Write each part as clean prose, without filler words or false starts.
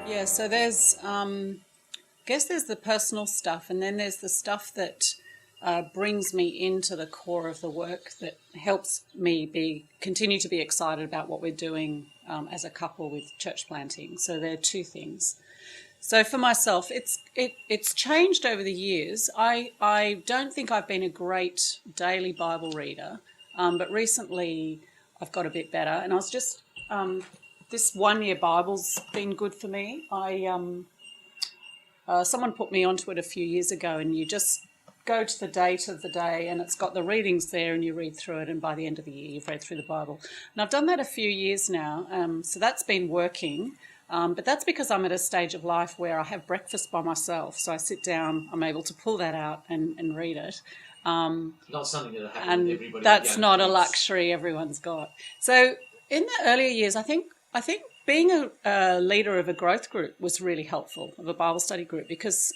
Yeah, so there's, I guess there's the personal stuff, and then there's the stuff that brings me into the core of the work that helps me continue to be excited about what we're doing as a couple with church planting. So there are two things. So for myself, it's changed over the years. I don't think I've been a great daily Bible reader, but recently I've got a bit better. And I was just this 1 year Bible's been good for me. Someone put me onto it a few years ago, and you just go to the date of the day, and it's got the readings there, and you read through it, and by the end of the year, you've read through the Bible. And I've done that a few years now, so that's been working. But that's because I'm at a stage of life where I have breakfast by myself. So I sit down, I'm able to pull that out and read it. Not something that happens and to everybody. That's not a luxury everyone's got. So in the earlier years, I think being a leader of a growth group was really helpful, of a Bible study group, because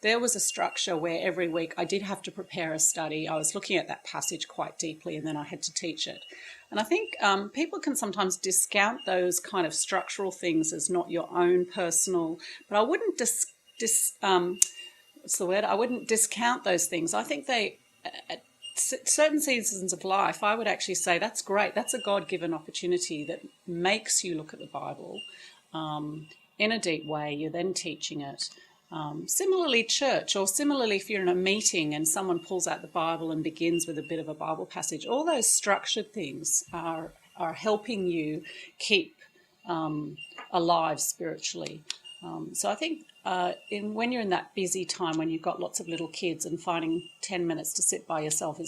there was a structure where every week I did have to prepare a study. I was looking at that passage quite deeply, and then I had to teach it. And I think people can sometimes discount those kind of structural things as not your own personal, but I wouldn't I wouldn't discount those things. I think they, at certain seasons of life, I would actually say that's great. That's a God-given opportunity that makes you look at the Bible in a deep way. You're then teaching it. Similarly, church, or similarly if you're in a meeting and someone pulls out the Bible and begins with a bit of a Bible passage, all those structured things are helping you keep alive spiritually. So I think when you're in that busy time, when you've got lots of little kids and finding 10 minutes to sit by yourself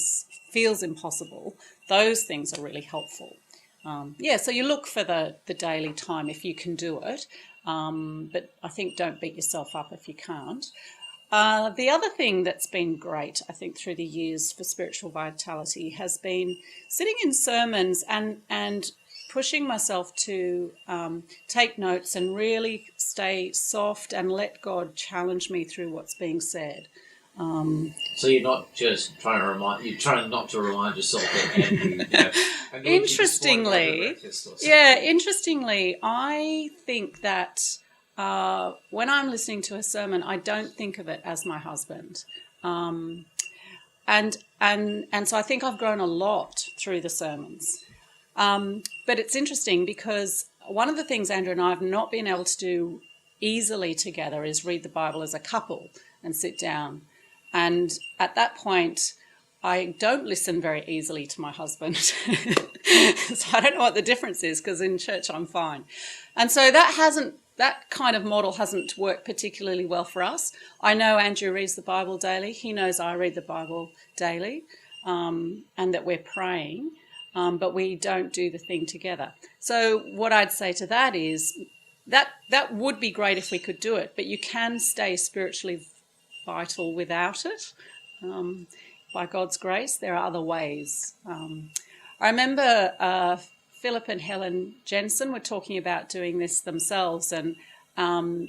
feels impossible, those things are really helpful. So you look for the daily time if you can do it. But I think don't beat yourself up if you can't. The other thing that's been great, I think, through the years for spiritual vitality has been sitting in sermons and pushing myself to take notes and really stay soft and let God challenge me through what's being said. So you're not just you're trying not to remind yourself that Interestingly, I think that when I'm listening to a sermon, I don't think of it as my husband. And so I think I've grown a lot through the sermons. But it's interesting because one of the things Andrew and I have not been able to do easily together is read the Bible as a couple and sit down. And at that point, I don't listen very easily to my husband. So I don't know what the difference is, because in church I'm fine. And so that kind of model hasn't worked particularly well for us. I know Andrew reads the Bible daily. He knows I read the Bible daily, and that we're praying, but we don't do the thing together. So what I'd say to that is that would be great if we could do it, but you can stay spiritually vital without it. By God's grace, there are other ways. I remember Philip and Helen Jensen were talking about doing this themselves, and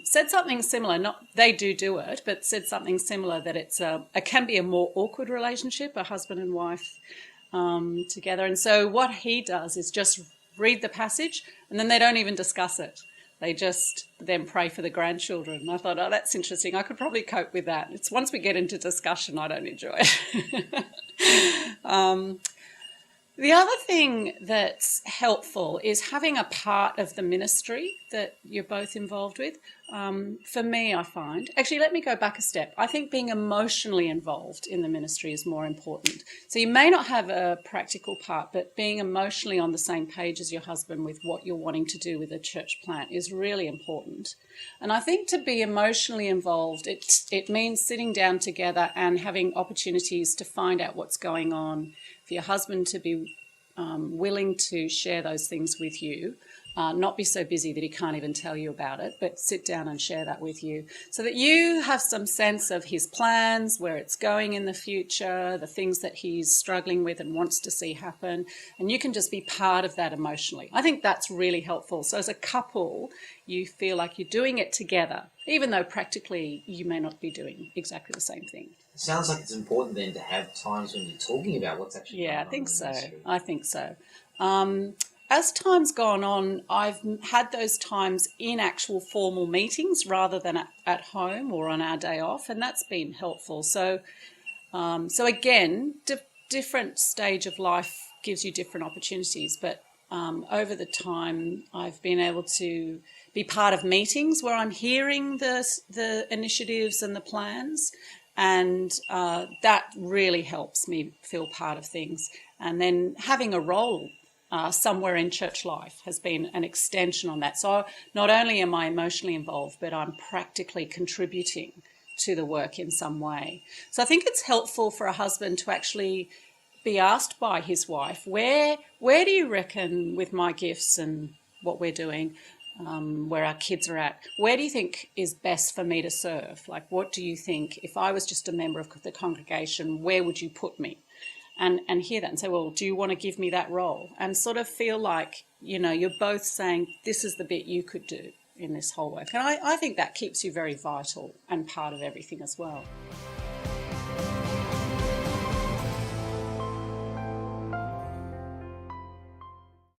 said something similar. Not they do it, but said something similar, that it can be a more awkward relationship, a husband and wife together. And so what he does is just read the passage, and then they don't even discuss it. They just then pray for the grandchildren. And I thought, oh, that's interesting. I could probably cope with that. It's once we get into discussion, I don't enjoy it. The other thing that's helpful is having a part of the ministry that you're both involved with. For me, I find... Actually, let me go back a step. I think being emotionally involved in the ministry is more important. So you may not have a practical part, but being emotionally on the same page as your husband with what you're wanting to do with a church plant is really important. And I think to be emotionally involved, it means sitting down together and having opportunities to find out what's going on, for your husband to be willing to share those things with you, not be so busy that he can't even tell you about it, but sit down and share that with you, so that you have some sense of his plans, where it's going in the future, the things that he's struggling with and wants to see happen, and you can just be part of that emotionally. I think that's really helpful. So as a couple, you feel like you're doing it together, even though practically you may not be doing exactly the same thing. It sounds like it's important then to have times when you're talking about what's actually going on. I think so. as time's gone on, I've had those times in actual formal meetings rather than at home or on our day off, and that's been helpful. So again, different stage of life gives you different opportunities, but over the time, I've been able to be part of meetings where I'm hearing the initiatives and the plans, and that really helps me feel part of things. And then having a role somewhere in church life has been an extension on that. So not only am I emotionally involved, but I'm practically contributing to the work in some way. So I think it's helpful for a husband to actually be asked by his wife, where do you reckon with my gifts and what we're doing, where our kids are at, where do you think is best for me to serve? Like, what do you think, if I was just a member of the congregation, where would you put me? And hear that and say, well, do you want to give me that role? And sort of feel like, you're both saying, this is the bit you could do in this whole work. And I think that keeps you very vital and part of everything as well.